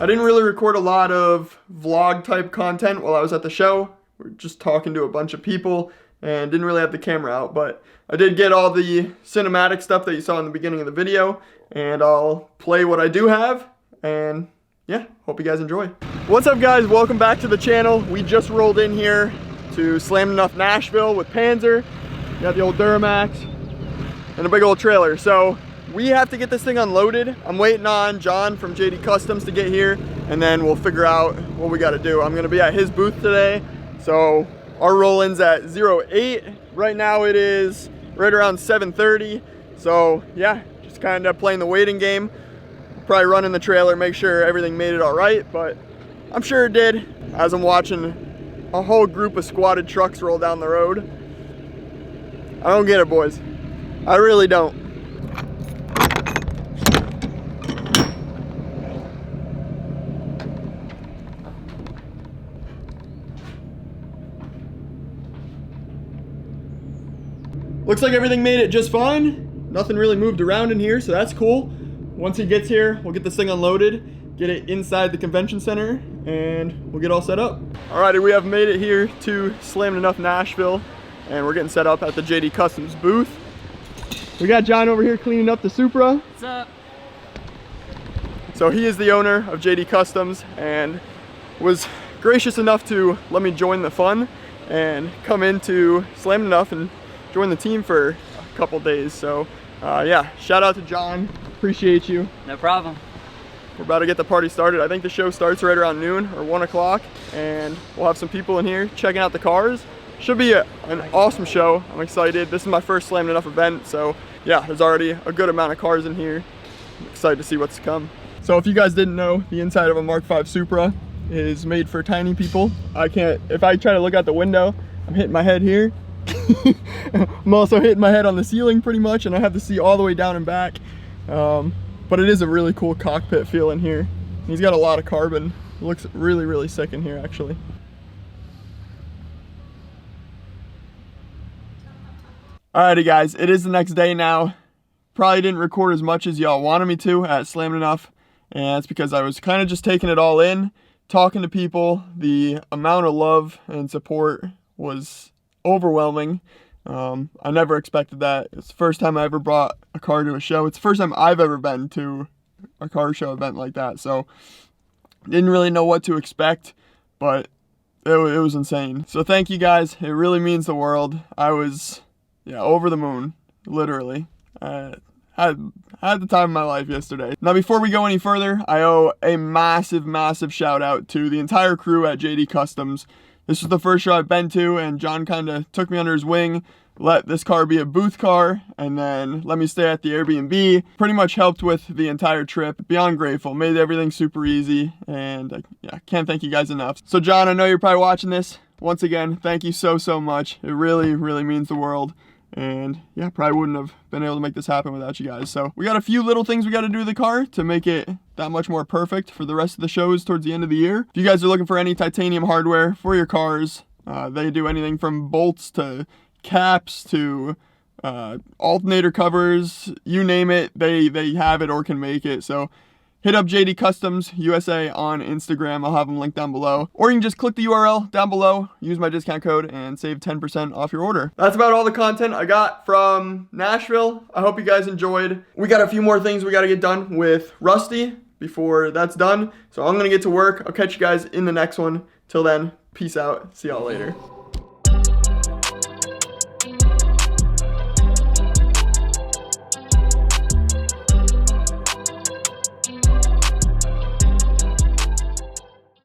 I didn't really record a lot of vlog type content while I was at the show. We're just talking to a bunch of people and didn't really have the camera out, but I did get all the cinematic stuff that you saw in the beginning of the video, and I'll play what I do have, and yeah, hope you guys enjoy. What's up guys, welcome back to the channel. We just rolled in here to Slam Enough Nashville with Panzer. Got the old Duramax and a big old trailer. So we have to get this thing unloaded. I'm waiting on John from JD Customs to get here, and then we'll figure out what we got to do. I'm gonna be at his booth today. So our roll-in's at 08. Right now it is right around 7:30. So yeah, just kind of playing the waiting game. Probably running the trailer, make sure everything made it all right, but I'm sure it did. As I'm watching a whole group of squatted trucks roll down the road. I don't get it, boys. I really don't. Looks like everything made it just fine. Nothing really moved around in here, so that's cool. Once he gets here, we'll get this thing unloaded, get it inside the convention center, and we'll get all set up. Alrighty, we have made it here to Slam Enough Nashville, and we're getting set up at the JD Customs booth. We got John over here cleaning up the Supra. What's up? So he is the owner of JD Customs and was gracious enough to let me join the fun and come into Slam Enough and join the team for a couple days. So yeah, shout out to John, appreciate you. No problem. We're about to get the party started. I think the show starts right around noon or 1 o'clock, and we'll have some people in here checking out the cars. Should be an awesome show. I'm excited. This is my first Slam Enough event, so yeah, there's already a good amount of cars in here. I'm excited to see what's to come. So if you guys didn't know, the inside of a Mark V Supra is made for tiny people. If I try to look out the window, I'm hitting my head here. I'm also hitting my head on the ceiling pretty much, and I have to see all the way down and back. But it is a really cool cockpit feel in here. He's got a lot of carbon. It looks really, really sick in here actually. Alrighty guys, it is the next day now. Probably didn't record as much as y'all wanted me to at Slam Enough, and that's because I was kind of just taking it all in, talking to people. The amount of love and support was overwhelming. I never expected that. It's the first time I ever brought a car to a show. It's the first time I've ever been to a car show event like that, so didn't really know what to expect, but it was insane. So thank you guys, it really means the world. I was over the moon, literally. I had the time of my life yesterday. Now before we go any further, I owe a massive shout out to the entire crew at JD Customs. This was the first show I've been to, and John kind of took me under his wing, let this car be a booth car, and then let me stay at the Airbnb. Pretty much helped with the entire trip. Beyond grateful. Made everything super easy, and yeah, can't thank you guys enough. So John, I know you're probably watching this. Once again, thank you so much. It really means the world. And yeah, probably wouldn't have been able to make this happen without you guys. So we got a few little things we got to do to the car to make it that much more perfect for the rest of the shows towards the end of the year. If you guys are looking for any titanium hardware for your cars, they do anything from bolts to caps to alternator covers, you name it, they have it or can make it. So hit up JD Customs USA on Instagram. I'll have them linked down below. Or you can just click the URL down below, use my discount code, and save 10% off your order. That's about all the content I got from Nashville. I hope you guys enjoyed. We got a few more things we got to get done with Rusty before that's done. So I'm going to get to work. I'll catch you guys in the next one. Till then, peace out. See y'all later.